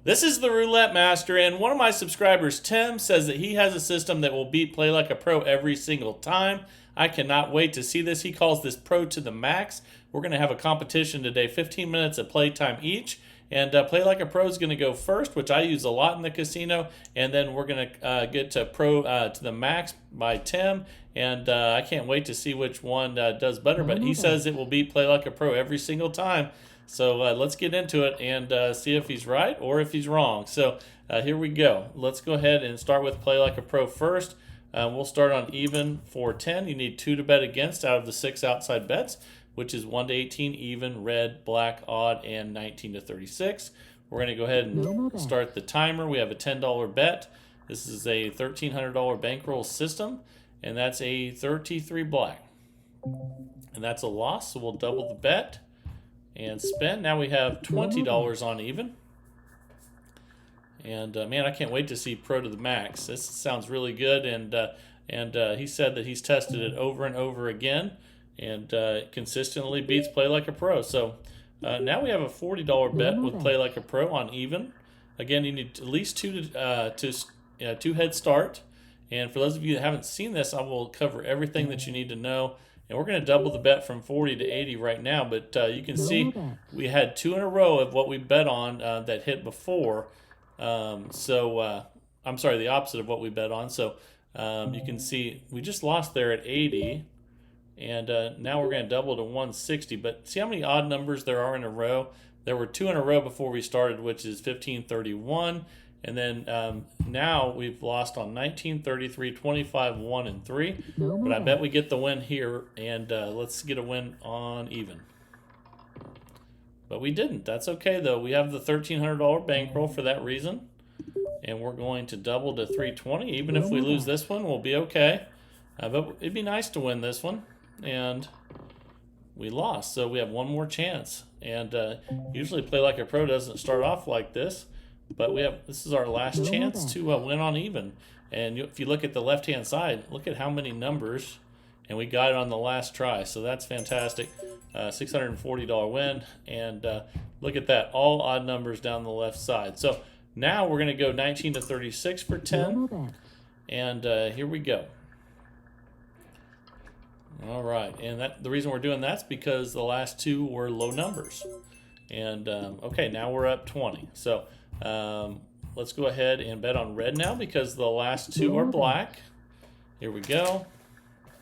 This is the Roulette Master, and one of my subscribers, Tim, says that he has a system that will beat Play Like a Pro every single time. I cannot wait to see this. He calls this Pro to the Max. We're going to have a competition today, 15 minutes of playtime each. And Play Like a Pro is going to go first, which I use a lot in the casino. And then we're going to get to Pro to the Max by Tim. And I can't wait to see which one does better. But he says it will beat Play Like a Pro every single time. So let's get into it and see if he's right or if he's wrong. So here we go. Let's go ahead and start with Play Like a Pro first. We'll start on even for 10. You need 2 to bet against out of the 6 outside bets, which is 1 to 18, even, red, black, odd, and 19 to 36. We're going to go ahead and start the timer. We have a $10 bet. This is a $1,300 bankroll system, and that's a 33 black. And that's a loss, so we'll double the bet and spin. Now we have $20 on even. And man, I can't wait to see Pro to the Max. This sounds really good. And he said that he's tested it over and over again, and consistently beats Play Like a Pro. So now we have a $40 bet with Play Like a Pro on even. Again, you need at least two head start. And for those of you that haven't seen this, I will cover everything that you need to know. And we're going to double the bet from 40 to 80 right now. But you can see we had 2 in a row of what we bet on that hit before. I'm sorry, the opposite of what we bet on. So you can see we just lost there at 80. And now we're going to double to 160. But see how many odd numbers there are in a row? There were 2 in a row before we started, which is 15, 31. And then now we've lost on 19, 33, 25, 1, and 3. But I bet we get the win here, and let's get a win on even. But we didn't. That's okay, though. We have the $1,300 bankroll for that reason. And we're going to double to 320. Even if we lose this one, we'll be okay. But it'd be nice to win this one. And we lost, so we have one more chance. And usually Play Like a Pro doesn't start off like this. But this is our last chance to win on even. And if you look at the left-hand side, look at how many numbers. And we got it on the last try. So that's fantastic. $640 win. And look at that. All odd numbers down the left side. So now we're going to go 19 to 36 for 10. And here we go. All right. And the reason we're doing that's because the last 2 were low numbers. And okay, now we're up 20. So let's go ahead and bet on red now because the last 2 are black. Here we go.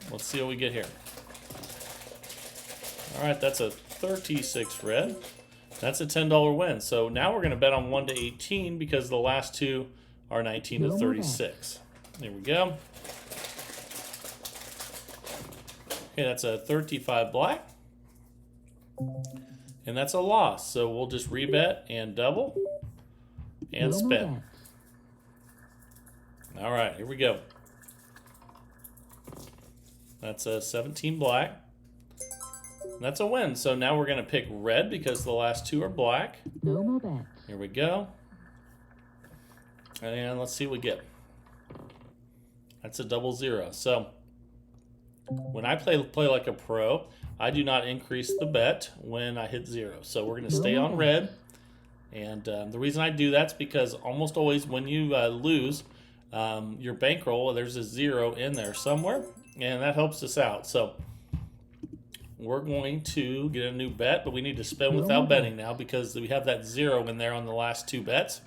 Let's see what we get here. All right, that's a 36 red. That's a $10 win. So now we're going to bet on 1 to 18 because the last 2 are 19 to 36. There we go. Okay, that's a 35 black. And that's a loss. So we'll just rebet and double. And spin. All right, here we go. That's a 17 black. That's a win. So now we're going to pick red because the last 2 are black. Here we go. And let's see what we get. That's a 00. So when I play Like a Pro, I do not increase the bet when I hit 0. So we're going to stay on red. And the reason I do that's because almost always when you lose your bankroll, there's a 0 in there somewhere, and that helps us out. So we're going to get a new bet, but we need to spin without betting now because we have that 0 in there on the last 2 bets.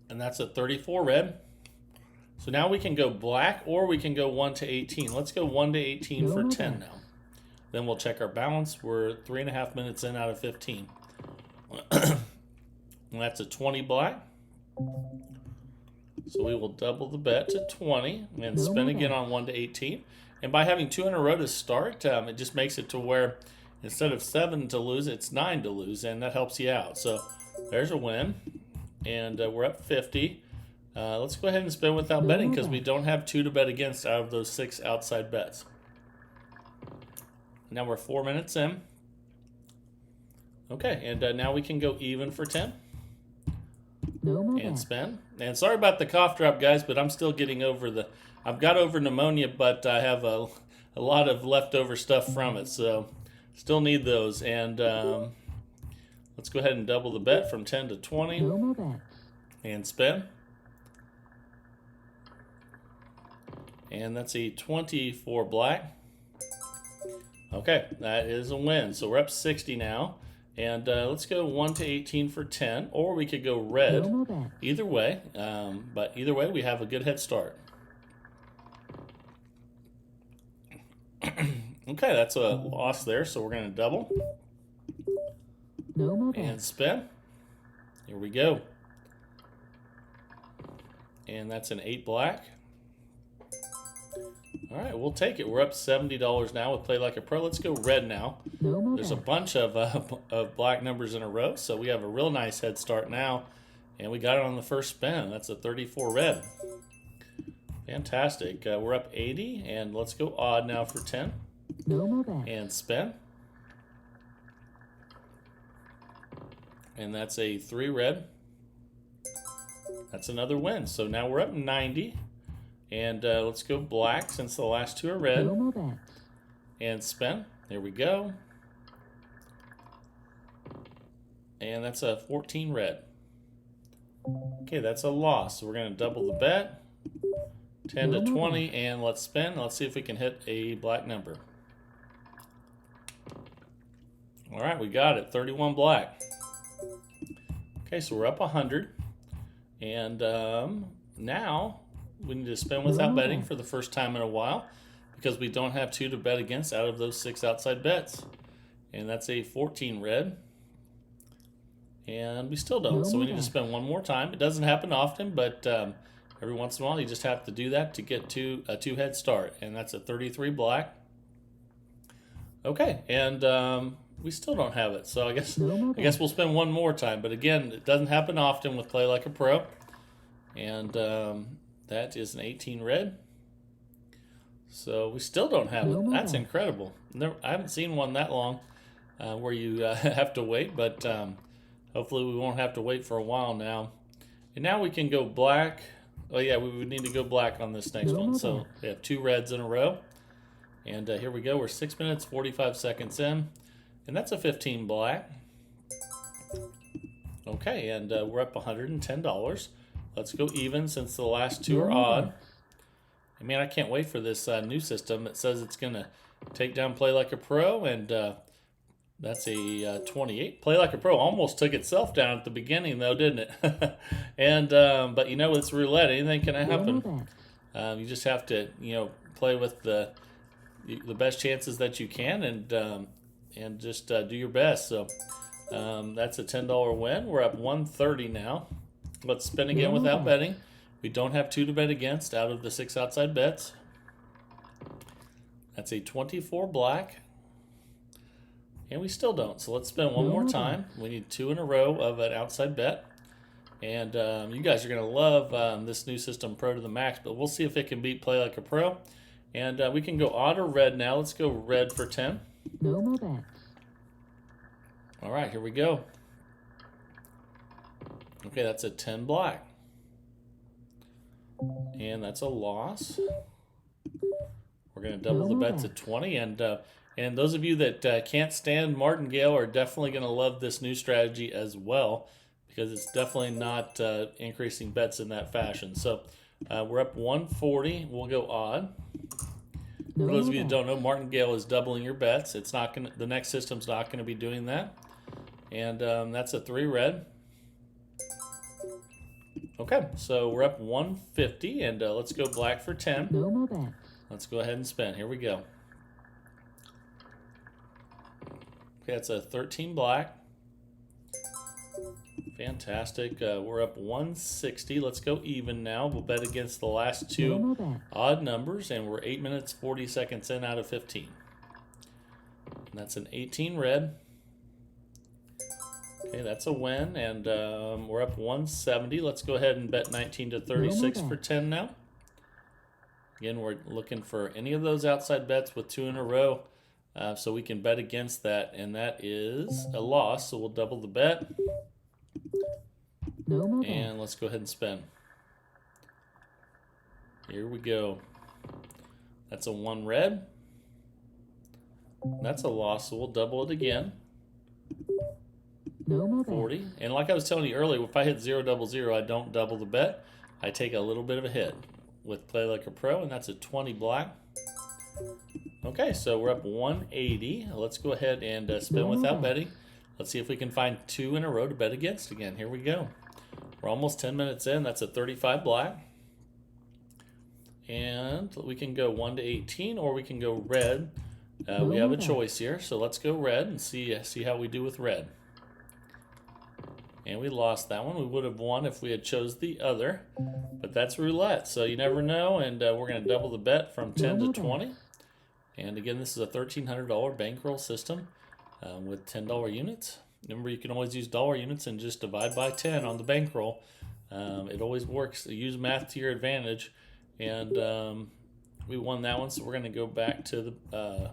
And that's a 34 red. So now we can go black or we can go 1 to 18. Let's go 1 to 18 for 10 now. Then we'll check our balance. We're 3.5 minutes in out of 15. And that's a 20 black. So we will double the bet to 20 and spin again on 1 to 18. And by having 2 in a row to start, it just makes it to where instead of 7 to lose, it's 9 to lose, and that helps you out. So there's a win, and we're up 50. Let's go ahead and spin without betting because we don't have 2 to bet against out of those 6 outside bets. Now we're 4 minutes in. Okay, and now we can go even for 10. And spin. And sorry about the cough drop, guys, but I'm still getting over I've got over pneumonia, but I have a lot of leftover stuff from it, so still need those. And Let's go ahead and double the bet from 10 to 20. No more bets. And spin. And that's a 24 black. Okay, that is a win. So we're up 60 now. And let's go 1 to 18 for 10. Or we could go red. No more bets. Either way. But either way, we have a good head start. Okay, that's a loss there. So we're going to double. No more bets. And spin. Here we go. And that's an 8 black. All right, we'll take it. We're up $70 now with Play Like a Pro. Let's go red now. No more There's a bets. bunch of black numbers in a row, so we have a real nice head start now. And we got it on the first spin. That's a 34 red. Fantastic. We're up 80, and let's go odd now for 10. No more bets. And spin. And that's a 3 red. That's another win. So now we're up 90. And let's go black since the last two are red. No more bets. And spin. There we go. And that's a 14 red. Okay, that's a loss. So we're going to double the bet. 10 to 20, and let's spin. Let's see if we can hit a black number. All right, we got it. 31 black. Okay, so we're up 100. And now we need to spin without betting for the first time in a while because we don't have 2 to bet against out of those 6 outside bets. And that's a 14 red. And we still don't, so we need to spin one more time. It doesn't happen often, but every once in a while you just have to do that to get to a 2 head start. And that's a 33 black. Okay, and we still don't have it, so I guess we'll spin one more time. But again, it doesn't happen often with Play Like a Pro. And that is an 18 red. So we still don't have it. That's incredible. I haven't seen one that long where you have to wait, but hopefully we won't have to wait for a while now. And now we can go black. Oh yeah, we would need to go black on this next one. So we have 2 reds in a row. And here we go. We're 6 minutes, 45 seconds in. And that's a 15 black. Okay, and we're up $110. Let's go even since the last 2 are odd. I mean, I can't wait for this new system. It says it's going to take down Play Like a Pro, and that's a 28. Play Like a Pro almost took itself down at the beginning, though, didn't it? And but you know, it's roulette. Anything can happen. You just have to, play with the best chances that you can, and just do your best. So that's a $10 win. We're up 130 now. Let's spin again without betting. We don't have 2 to bet against out of the 6 outside bets. That's a 24 black. And we still don't. So let's spin one more time. We need 2 in a row of an outside bet. And you guys are going to love this new system, Pro to the max. But we'll see if it can beat Play Like a Pro. And we can go odd or red now. Let's go red for 10. No more bets. All right, here we go. Okay, that's a 10 black. And that's a loss. We're going to double the bets at 20. And those of you that can't stand martingale are definitely going to love this new strategy as well, because it's definitely not increasing bets in that fashion. So we're up 140. We'll go odd. For those of you that don't know, martingale is doubling your bets. It's not going. The next system's not going to be doing that. And that's a 3 red. Okay, so we're up 150, and let's go black for 10. No more bets. Let's go ahead and spin. Here we go. Okay, that's a 13 black. Fantastic. We're up 160. Let's go even now. We'll bet against the last 2 odd numbers, and we're 8 minutes, 40 seconds in out of 15. And that's an 18 red. Okay, that's a win, and we're up 170. Let's go ahead and bet 19 to 36 for 10 now. Again, we're looking for any of those outside bets with 2 in a row, so we can bet against that, and that is a loss, so we'll double the bet. And let's go ahead and spin. Here we go. That's a 1 red. That's a loss, so we'll double it again. No more bet. 40. And like I was telling you earlier, if I hit 0 double 0, I don't double the bet. I take a little bit of a hit with Play Like a Pro, and that's a 20 black. Okay, so we're up 180. Let's go ahead and spin without betting. Let's see if we can find 2 in a row to bet against again. Here we go. We're almost 10 minutes in. That's a 35 black. And we can go 1 to 18, or we can go red. We have a choice here, so let's go red and see how we do with red. And we lost that one. We would have won if we had chose the other, but that's roulette, so you never know. And we're going to double the bet from 10 to 20. And again, this is a $1,300 bankroll system with $10 units. Remember, you can always use dollar units and just divide by 10 on the bankroll. It always works. Use math to your advantage. And we won that one, so we're going to go back to the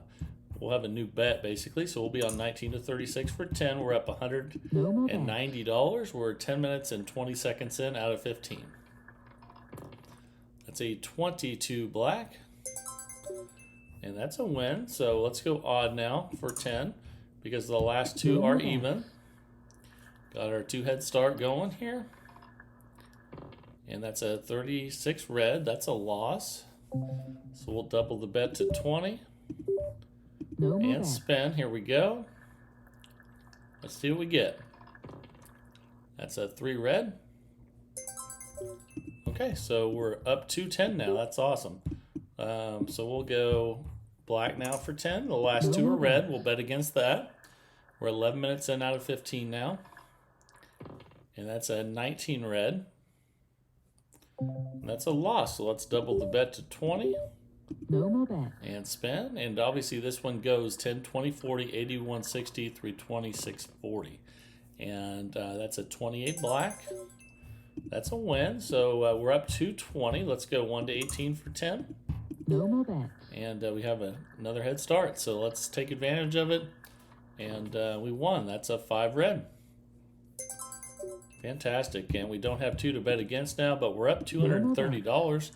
we'll have a new bet basically. So we'll be on 19 to 36 for 10. We're up $190. We're 10 minutes and 20 seconds in out of 15. That's a 22 black, and that's a win. So let's go odd now for 10 because the last two are even. Got our 2 head start going here. And that's a 36 red. That's a loss. So we'll double the bet to 20. And spin. Here we go. Let's see what we get. That's a 3 red. Okay, so we're up to 10 now. That's awesome. So we'll go black now for 10. The last 2 are red. We'll bet against that. We're 11 minutes in out of 15 now. And that's a 19 red. And that's a loss. So let's double the bet to 20. No more bet. And spin. And obviously this one goes 10, 20, 40, 81, 60, 320, 640. And that's a 28 black. That's a win. So we're up to 20. Let's go 1 to 18 for 10. No more bet. And we have another head start. So let's take advantage of it. And we won. That's a 5 red. Fantastic. And we don't have 2 to bet against now, but we're up $230.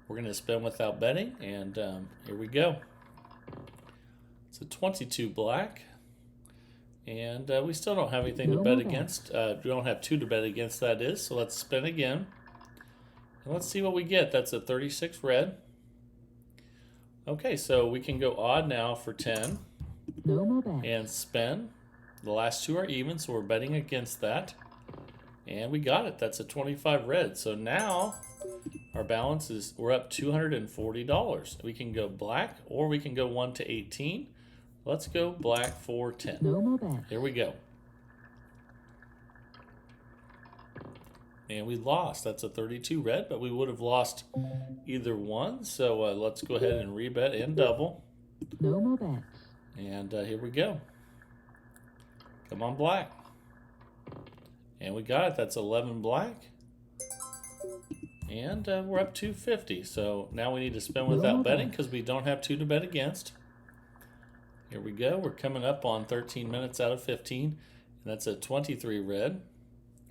We're going to spin without betting, and here we go. It's a 22 black, and we still don't have anything to bet against. We don't have 2 to bet against, that is, so let's spin again. And let's see what we get. That's a 36 red. Okay, so we can go odd now for 10. No more bet. And spin. The last 2 are even, so we're betting against that. And we got it. That's a 25 red. So now our balance is, we're up $240. We can go black, or we can go 1 to 18. Let's go black for 10. No more bet. Here we go. And we lost. That's a 32 red, but we would have lost either one. So let's go ahead and rebet and double. No more bet. And here we go. Come on, black. And we got it. That's 11 black. And we're up to 50. So now we need to spin without betting because we don't have 2 to bet against. Here we go. We're coming up on 13 minutes out of 15. And that's a 23 red.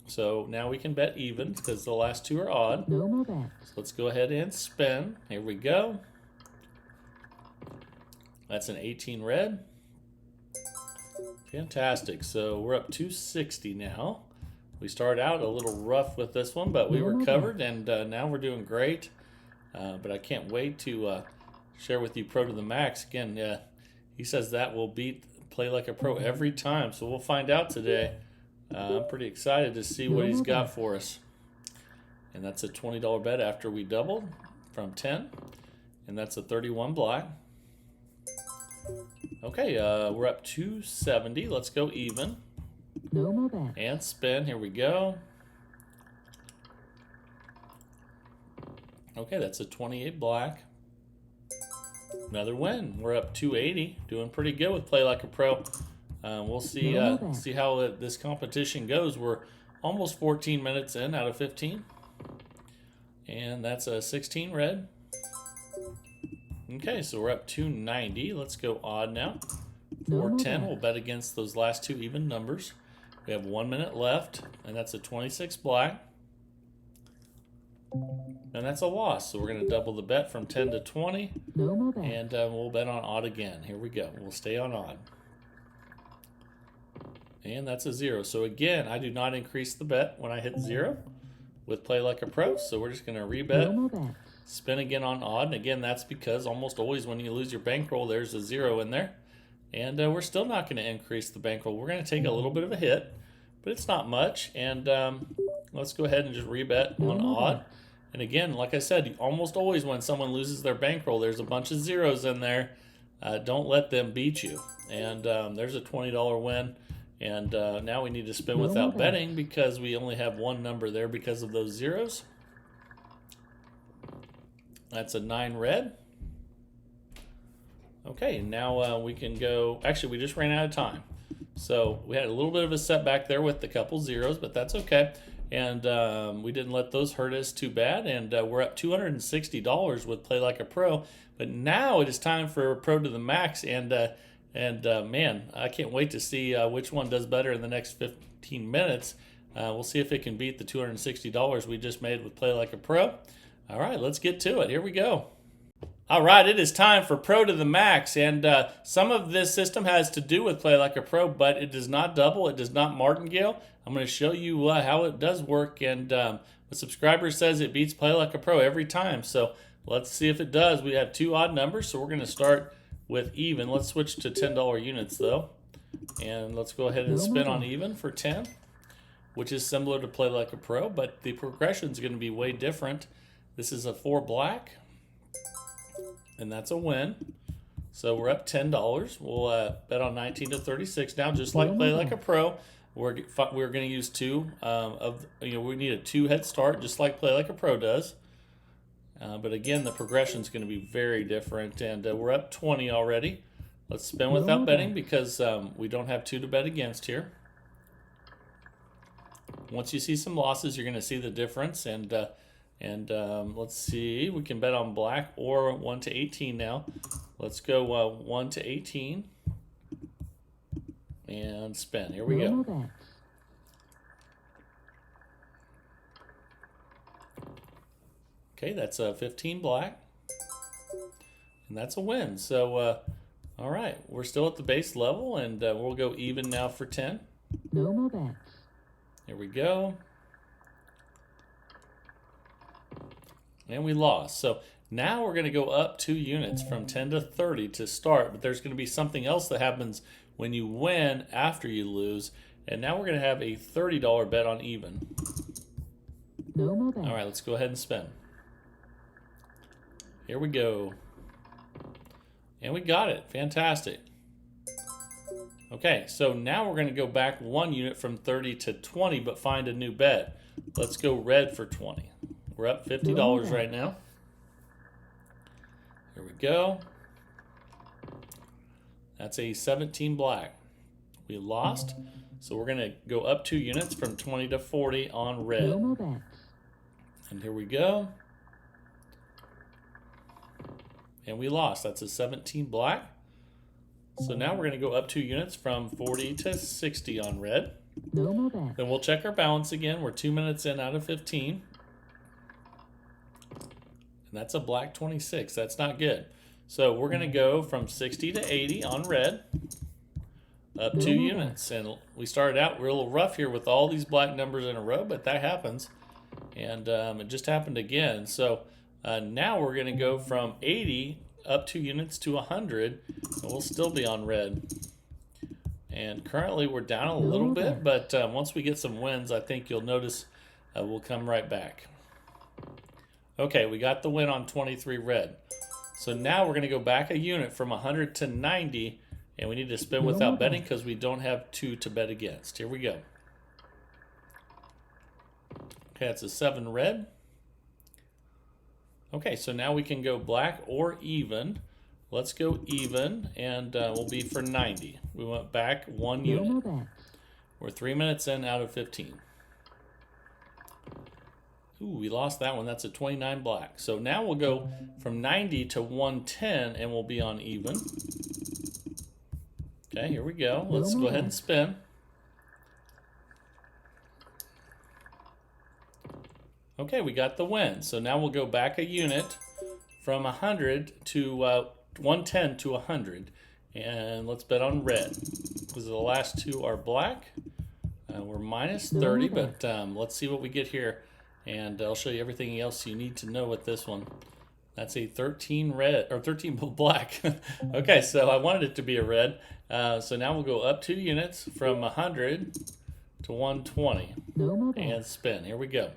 So now we can bet even because the last 2 are odd. No more bet. So let's go ahead and spin. Here we go. That's an 18 red. Fantastic. So we're up to 60 now. We started out a little rough with this one, but we recovered, and now we're doing great. But I can't wait to share with you Pro to the Max. Again, he says that will beat Play Like a Pro every time, so we'll find out today. I'm pretty excited to see what he's got for us. And that's a $20 bet after we doubled from 10. And that's a 31 black. Okay, we're up to 70. Let's go even. No more bet. And spin. Here we go. Okay, that's a 28 black. Another win. We're up 280. Doing pretty good with Play Like a Pro. We'll see see how this competition goes. We're almost 14 minutes in out of 15. And that's a 16 red. Okay, so we're up 290. Let's go odd now. 410. We'll bet against those last 2 even numbers. We have 1 minute left, and that's a 26 black. And that's a loss, so we're going to double the bet from 10 to 20. No more bet. And we'll bet on odd again. Here we go. We'll stay on odd. And that's a 0. So again, I do not increase the bet when I hit 0 with Play Like a Pro. So we're just going to No rebet, more bets. spin again on odd. And again, that's because almost always when you lose your bankroll, there's a 0 in there. And we're still not going to increase the bankroll. We're going to take a little bit of a hit, but it's not much. And let's go ahead and just rebet on odd. And again, like I said, almost always when someone loses their bankroll, there's a bunch of zeros in there. Don't let them beat you. And there's a $20 win. And now we need to spin without betting because we only have one number there because of those zeros. That's a 9 red. Okay, now we can go. Actually, we just ran out of time. So we had a little bit of a setback there with a couple zeros, but that's okay. And we didn't let those hurt us too bad. And we're up $260 with Play Like a Pro. But now it is time for Pro to the Max. And man, I can't wait to see which one does better in the next 15 minutes. We'll see if it can beat the $260 we just made with Play Like a Pro. All right, let's get to it. Here we go. All right, it is time for Pro to the Max. And some of this system has to do with Play Like a Pro, but it does not double. It does not martingale. I'm going to show you how it does work. And the subscriber says it beats Play Like a Pro every time. So let's see if it does. We have two odd numbers, so we're going to start with even. Let's switch to $10 units though. And let's go ahead and spin on even for 10, which is similar to Play Like a Pro, but the progression is going to be way different. This is a 4 black, and that's a win. So we're up $10. We'll bet on 19 to 36 now, just like Play Like a Pro. We're going to use two we need a 2 head start, just like Play Like a Pro does. But again, the progression is going to be very different, and we're up 20 already. Let's spin without betting because we don't have 2 to bet against here. Once you see some losses, you're going to see the difference. And let's see, we can bet on black or 1 to 18 now. Let's go 1 to 18 and spin. Here we go. Okay, that's a 15 black, and that's a win. So, all right, we're still at the base level, and we'll go even now for 10. No more bets. Here we go. And we lost. So now we're going to go up 2 units from 10 to 30 to start, but there's going to be something else that happens when you win after you lose. And now we're going to have a $30 bet on even. No more bets. All right, let's go ahead and spin. Here we go. And we got it. Fantastic. Okay, so now we're going to go back 1 unit from 30 to 20, but find a new bet. Let's go red for 20. We're up $50 right now. Here we go. That's a 17 black. We lost, so we're going to go up 2 units from 20 to 40 on red. No more bets. And here we go. And we lost. That's a 17 black. So now we're going to go up 2 units from 40 to 60 on red. No more bets. Then we'll check our balance again. We're 2 minutes in out of 15. And that's a black 26. That's not good. So we're going to go from 60 to 80 on red. Up 2 units. And we started out real rough here with all these black numbers in a row, but that happens. And it just happened again. So now we're going to go from 80 up 2 units to 100, and we'll still be on red. And currently we're down a little bit, but once we get some wins, I think you'll notice we'll come right back. Okay, we got the win on 23 red. So now we're going to go back a unit from 100 to 90, and we need to spin without betting because we don't have 2 to bet against. Here we go. Okay, that's a 7 red. Okay, so now we can go black or even. Let's go even, and we'll be for 90. We went back 1 unit. We're 3 minutes in out of 15. Ooh, we lost that one. That's a 29 black. So now we'll go from 90 to 110, and we'll be on even. Okay, here we go. Let's go ahead and spin. Okay, we got the win. So now we'll go back a unit from 100 to 110 to 100. And let's bet on red. because the last two are black. We're minus No 30, more but let's see what we get here. And I'll show you everything else you need to know with this one. That's a 13 red, or 13 black. Okay, so I wanted it to be a red. So now we'll go up 2 units from 100 to 120 No more and bets. spin. Here we go.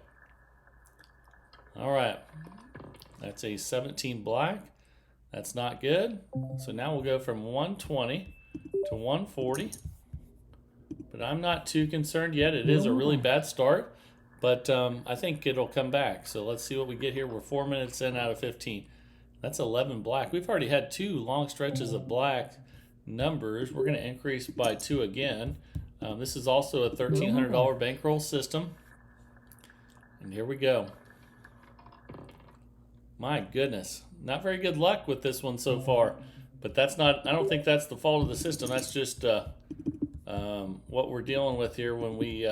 All right, that's a 17 black. That's not good. So now we'll go from 120 to 140. But I'm not too concerned yet. It is a really bad start, but I think it'll come back. So let's see what we get here. We're 4 minutes in out of 15. That's 11 black. We've already had 2 long stretches of black numbers. We're going to increase by 2 again. This is also a $1,300 bankroll system. And here we go. My goodness. Not very good luck with this one so far. But that's not, I don't think that's the fault of the system. That's just what we're dealing with here when we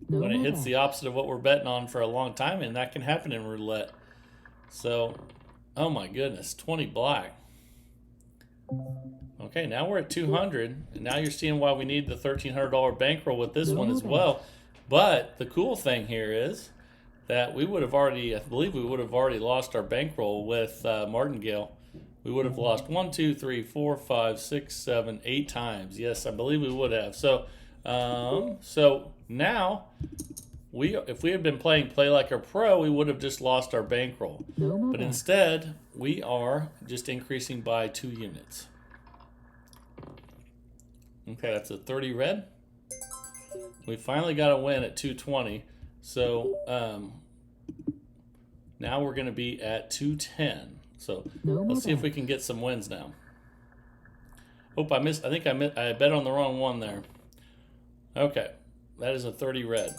when it hits the opposite of what we're betting on for a long time, and that can happen in roulette. So, oh my goodness, 20 black. Okay, now we're at 200, and now you're seeing why we need the $1,300 bankroll with this one as well. But the cool thing here is that we would have already, I believe we would have already lost our bankroll with Martingale. We would have lost 1, 2, 3, 4, 5, 6, 7, 8 times. Yes, I believe we would have. So, so now if we had been playing Play Like a Pro, we would have just lost our bankroll. But instead, we are just increasing by 2 units. Okay, that's a 30 red. We finally got a win at 220. So now we're going to be at 210. So let's see if we can get some wins now. Oh, I missed. I think I bet on the wrong one there. Okay, that is a 30 red.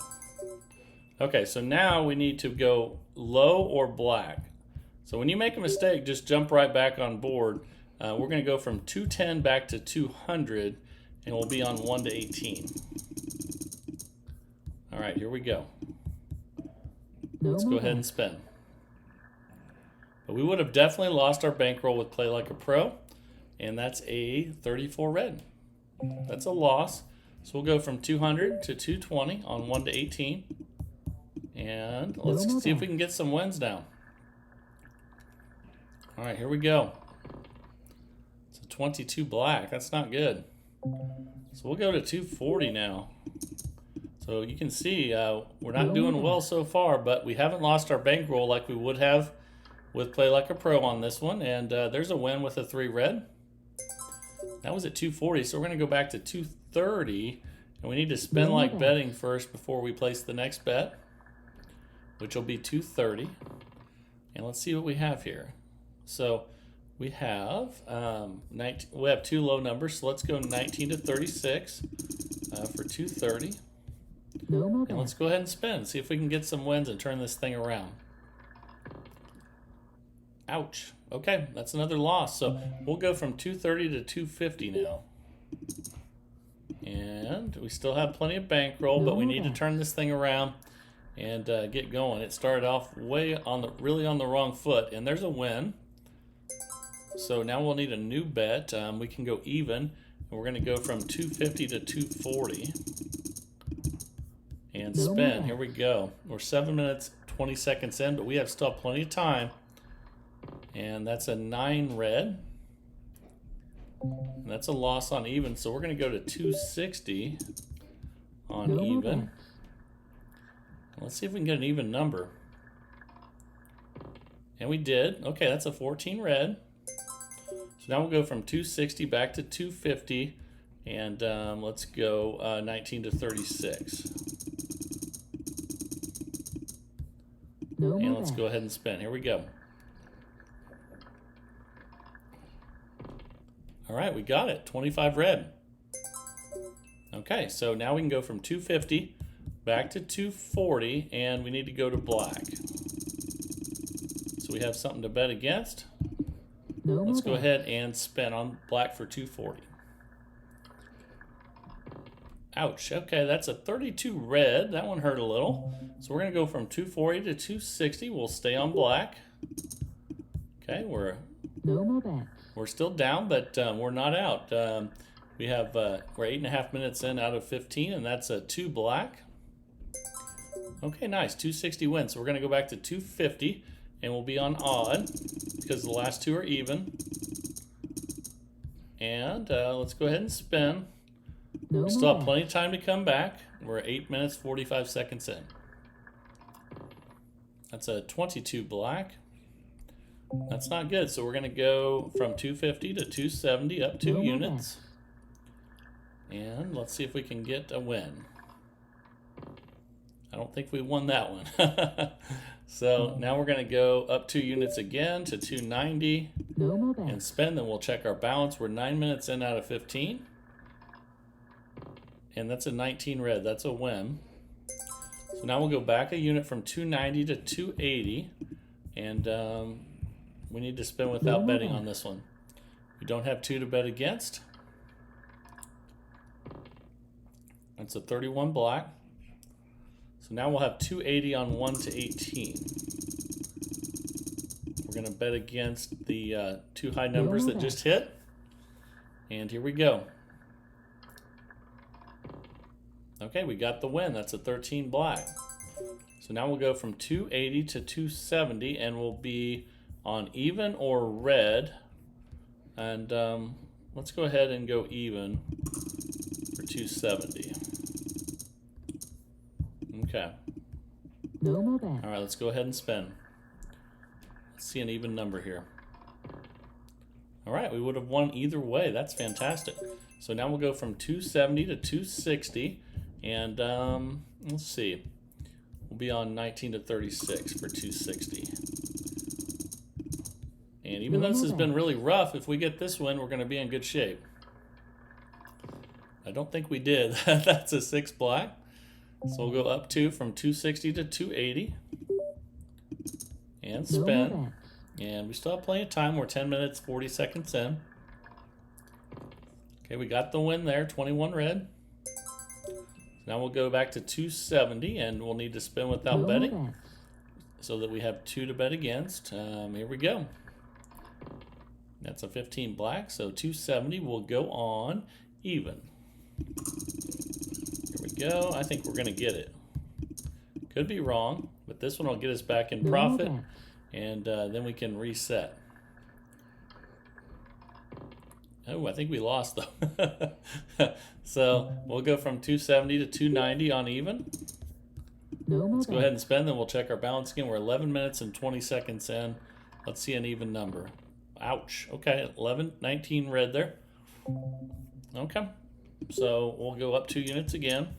Okay, so now we need to go low or black. So when you make a mistake, just jump right back on board. We're going to go from 210 back to 200, and we'll be on 1 to 18. All right, here we go. Let's go ahead and spin. But we would have definitely lost our bankroll with Play Like a Pro, and that's a 34 red. That's a loss. So we'll go from 200 to 220 on 1 to 18. And let's see if we can get some wins now. All right, here we go. It's a 22 black. That's not good. So we'll go to 240 now. So you can see we're not doing well so far, but we haven't lost our bankroll like we would have with Play Like a Pro on this one. And there's a win with a 3 red. That was at 240, so we're going to go back to 230. And we need to spin like betting first before we place the next bet, which will be 230. And let's see what we have here. So we have 19, we have 2 low numbers, so let's go 19 to 36 for 230. And let's go ahead and spin, see if we can get some wins and turn this thing around. Ouch. Okay, that's another loss. So we'll go from 230 to 250 now. And we still have plenty of bankroll, but we need to turn this thing around and get going. It started off really on the wrong foot, and there's a win. So now we'll need a new bet. We can go even, and we're going to go from 250 to 240 and spin. Here we go. We're 7 minutes 20 seconds in, but we have still plenty of time. And that's a 9 red. And that's a loss on even, so we're going to go to 260 on even. Let's see if we can get an even number. And we did. Okay, that's a 14 red. So now we'll go from 260 back to 250. And let's go 19 to 36. And let's go ahead and spin. Here we go. All right, we got it. 25 red. Okay, so now we can go from 250 back to 240, and we need to go to black. So we have something to bet against. Let's go ahead and spin on black for 240. Ouch. Okay, that's a 32 red. That one hurt a little. So we're going to go from 240 to 260. We'll stay on black. Okay, we're still down, but we're not out. We have we're 8.5 minutes in out of 15, and that's a 2 black. Okay, nice. 260 wins. So we're going to go back to 250, and we'll be on odd because the last two are even. And let's go ahead and spin. No We still have more plenty of time to come back. We're 8 minutes 45 seconds in. That's a 22 black. That's not good. So we're going to go from 250 to 270, up 2 units. And let's see if we can get a win. I don't think we won that one. So now we're going to go up 2 units again to 290 No more and bets. spend. Then we'll check our balance. We're 9 minutes in out of 15. And that's a 19 red. That's a win. So now we'll go back a unit from 290 to 280. And we need to spin without betting on this one. We don't have 2 to bet against. That's a 31 black. So now we'll have 280 on 1 to 18. We're going to bet against the 2 high numbers that just hit. And here we go. Okay, we got the win. That's a 13 black. So now we'll go from 280 to 270, and we'll be on even or red. And let's go ahead and go even for 270. Okay. No more bets. All right, let's go ahead and spin. Let's see an even number here. All right, we would have won either way. That's fantastic. So now we'll go from 270 to 260. And let's see. We'll be on 19 to 36 for 260. And even though this has been really rough, if we get this win, we're going to be in good shape. I don't think we did. That's a 6 black. So we'll go up 2 from 260 to 280. And spin. And we still have plenty of time. We're 10 minutes, 40 seconds in. Okay, we got the win there, 21 red. Now we'll go back to 270, and we'll need to spin without betting so that we have 2 to bet against. Here we go. That's a 15 black, so 270 will go on even. Here we go. I think we're going to get it. Could be wrong, but this one will get us back in profit, and then we can reset. Oh, I think we lost, though. So we'll go from 270 to 290 on even. Let's go ahead and spend, then we'll check our balance again. We're 11 minutes and 20 seconds in. Let's see an even number. Ouch. Okay, 19 red there. Okay. So we'll go up 2 units again.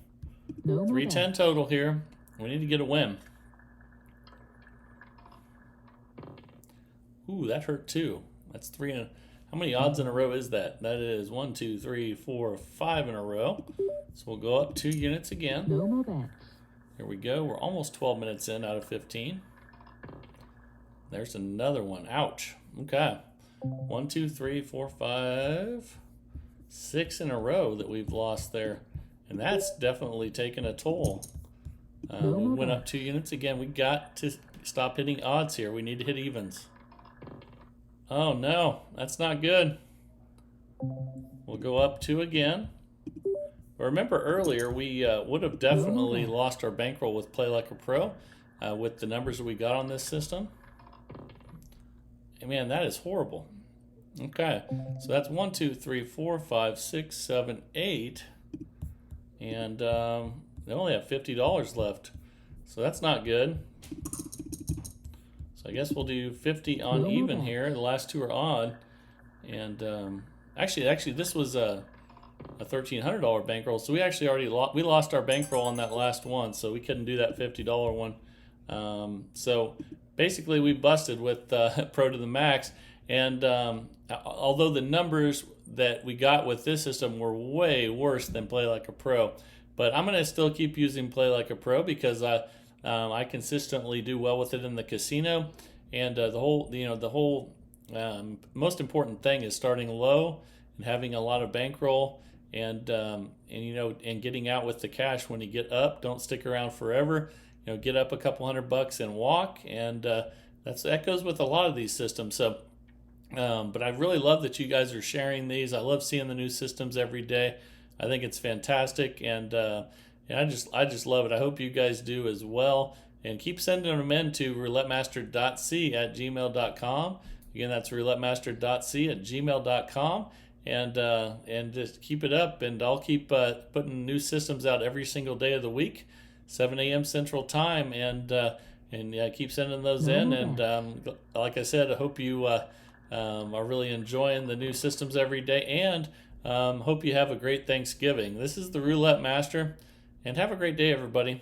310 total here. We need to get a win. Ooh, that hurt too. That's 3 and how many odds in a row is that? That is 1, 2, 3, 4, 5 in a row. So we'll go up 2 units again. No more bets. Here we go. We're almost 12 minutes in out of 15. There's another one. Ouch. Okay. 1, 2, 3, 4, 5, 6 in a row that we've lost there. And that's definitely taken a toll. We went up 2 units again. We got to stop hitting odds here. We need to hit evens. Oh no, that's not good. We'll go up 2 again. Remember earlier, we would have definitely lost our bankroll with Play Like a Pro with the numbers that we got on this system. And man, that is horrible. Okay, so that's 1, 2, 3, 4, 5, 6, 7, 8. And they only have $50 left. So that's not good. So I guess we'll do 50 on even here. The last 2 are odd. And actually, this was a $1,300 bankroll. So we actually already lost our bankroll on that last one. So we couldn't do that $50 one. So basically, we busted with Pro to the Max. And although the numbers that we got with this system were way worse than Play Like a Pro, but I'm going to still keep using Play Like a Pro because I consistently do well with it in the casino, and the whole most important thing is starting low and having a lot of bankroll, and getting out with the cash when you get up. Don't stick around forever. Get up a couple $100 and walk, and that goes with a lot of these systems. So But I really love that you guys are sharing these. I love seeing the new systems every day. I think it's fantastic, and I just love it. I hope you guys do as well. And keep sending them in to roulettemaster.c@gmail.com. Again, that's roulettemaster.c@gmail.com. And just keep it up, and I'll keep putting new systems out every single day of the week, 7 a.m. Central Time, and keep sending those No in. more And bets. like I said, I hope you are really enjoying the new systems every day, and hope you have a great Thanksgiving. This is the Roulette Master, and have a great day, everybody.